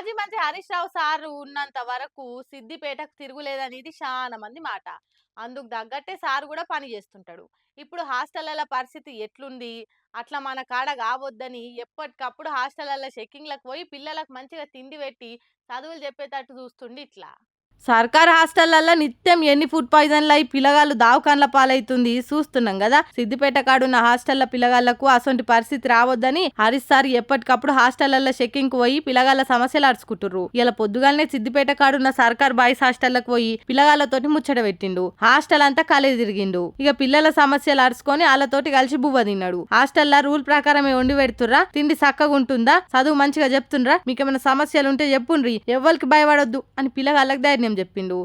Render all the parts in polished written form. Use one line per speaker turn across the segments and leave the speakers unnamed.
మాజీ మంత్రి హరీష్ రావు సారు ఉన్నంత వరకు సిద్దిపేటకు తిరుగులేదనేది చాలా మంది మాట. అందుకు తగ్గట్టే సారు కూడా పని చేస్తుంటాడు. ఇప్పుడు హాస్టళ్ల పరిస్థితి ఎట్లుంది? అట్లా మన కాడ కావద్దని ఎప్పటికప్పుడు హాస్టళ్ల చెకింగ్‌లకు పోయి పిల్లలకు మంచిగా తిండి పెట్టి చదువులు చెప్పేటట్టు చూస్తుండు ఇట్లా. సర్కార్ హాస్టళ్లలో నిత్యం ఎన్ని ఫుడ్ పాయిజన్లు అయి పిల్లగాళ్ళు దావకాన్ల పాలైతుంది చూస్తున్నాం కదా. సిద్దిపేట కాడున్న హాస్టళ్ల పిల్లగాళ్లకు అసొంటి పరిస్థితి రావద్దని హరీష్ సార్ ఎప్పటికప్పుడు హాస్టళ్ల చెకింగ్ కు పోయి పిల్లగాళ్ళ సమస్యలు అరుచుకుంటుర్రు. ఇలా పొద్దుగాలనే సిద్దిపేట కాడున్న సర్కార్ బాయ్స్ హాస్టళ్లకు పోయి పిల్లగాళ్ళతోటి ముచ్చట పెట్టిండు. హాస్టల్ అంతా ఖాళీ తిరిగిండు. ఇక పిల్లల సమస్యలు అరుచుకొని వాళ్ళతోటి కలిసి బువ్వ తిన్నాడు. హాస్టల్లో రూల్ ప్రకారమే వండి పెడుతుర్రా, తిండి చక్కగా ఉంటుందా, చదువు మంచిగా చెప్తుండ్రా, మీకేమైనా సమస్యలు ఉంటే చెప్పుండ్రి, ఎవ్వరికి భయపడొద్దు అని పిల్లగాళ్ళకి ధైర్యం చెప్పిండు.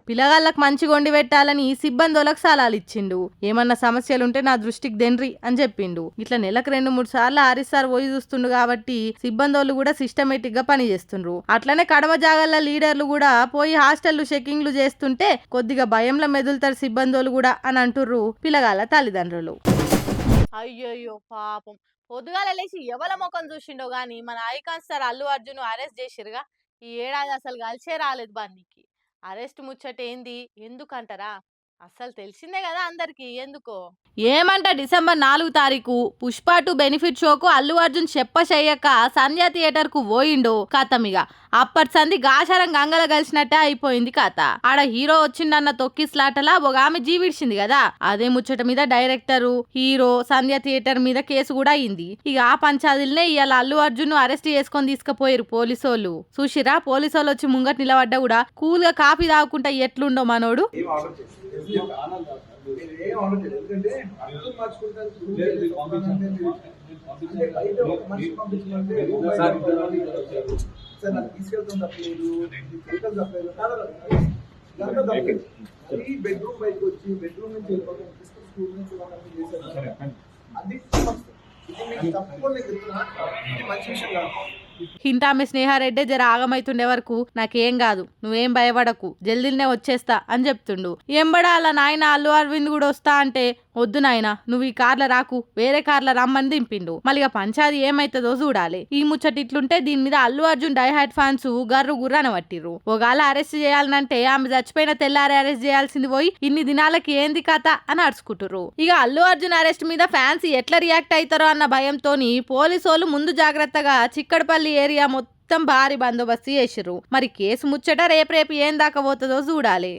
పిల్లగాళ్ళకు మంచిగా వండి పెట్టాలని సిబ్బందులకు సలహాలు ఇచ్చిండు. ఏమన్నా సమస్యలుంటే నా దృష్టికి దెన్రి అని చెప్పిండు. ఇట్లా నెలకు 2-3 సార్లు హరీష్ సార్ పోయి చూస్తుండు కాబట్టి సిబ్బందులు కూడా సిస్టమేటిక్ గా పని చేస్తుండ్రు. అట్లనే కడమ జాగల్ల లీడర్లు కూడా పోయి హాస్టల్ చెకింగ్లు చేస్తుంటే కొద్దిగా భయంలో మెదులుతారు సిబ్బందులు కూడా అని అంటుర్రు పిల్లగాళ్ళ తల్లిదండ్రులు. అయ్యయ్యో పాపం, పొద్దుగాల లేచి ఎవల ముఖం చూసిండో గాని మన icon star Allu Arjun arrest చేసిరుగా. ఈ ఏడాది అసలు కలిసే రాలేదు బానికి. అరెస్ట్ ముచ్చట ఏంది ఎందుకంటారా? అసలు తెలిసిందే కదా అందరికి ఎందుకో. ఏమంట డిసెంబర్ 4 తారీఖు పుష్ప 2 బెనిఫిట్ షోకు అల్లు అర్జున్ చెప్పశయ్యక సంధ్య థియేటర్ కు పోయిండో కథమిగా. అప్పటి సంది గాశారం గంగల కలిసినట్టే అయిపోయింది కథ. ఆడ హీరో వచ్చిండన్న తొక్కిస్లాటలా ఒక ఆమె జీవిడిచింది కదా. అదే ముచ్చట మీద డైరెక్టరు, హీరో, సంధ్య థియేటర్ మీద కేసు కూడా అయింది. ఇక ఆ పంచాదిల్నే ఇవాళ అల్లు అర్జున్ అరెస్ట్ చేసుకొని తీసుకుపోయారు పోలీసోళ్ళు. చూసిరా, పోలీసోళ్ళు వచ్చి ముంగట్ నిలబడ్డా కూడా కూల్ గా కాఫీ తాగుకుంటా ఎట్లుండో మనోడు.
బెడ్రూమ్ బయటకు వచ్చి బెడ్రూమ్ నుంచి స్కూల్ నుంచి అది తప్పకుండా మంచి విషయం కాదు.
హింటామె స్నేహారెడ్డి జర ఆగమైతుండే వరకు నాకేం కాదు, నువ్వేం భయపడకు, జల్దీనే వచ్చేస్తా అని చెప్తుండు. ఎంబడా అలా నాయన అల్లు అరవింద్ కూడా వస్తా అంటే వద్దు నాయన నువ్వు ఈ కార్ల రాకు, వేరే కార్ల రమ్మని దింపిండు. మళ్ళీ పంచాది ఏమైతుందో చూడాలి. ఈ ముచ్చట ఇట్లుంటే దీని మీద అల్లు అర్జున్ డైహార్డ్ ఫ్యాన్స్ గర్రు గుర్రాన పట్టిర్రు. ఒకవేళ అరెస్ట్ చేయాలనంటే ఆమె చచ్చిపోయిన తెల్లారి అరెస్ట్ చేయాల్సింది పోయి ఇన్ని దినాలకి ఏంది కథ అని అడుచుకుంటుర్రు. ఇక అల్లు అర్జున్ అరెస్ట్ మీద ఫ్యాన్స్ ఎట్లా రియాక్ట్ అవుతారో అన్న భయంతోని పోలీసోళ్ళు ముందు జాగ్రత్తగా చిక్కడపల్లి ఏరియా మొత్తం భారీ బందోబస్తు చేసిర్రు. మరి కేసు ముచ్చట రేపు ఏం దాకా పోతుందో చూడాలి.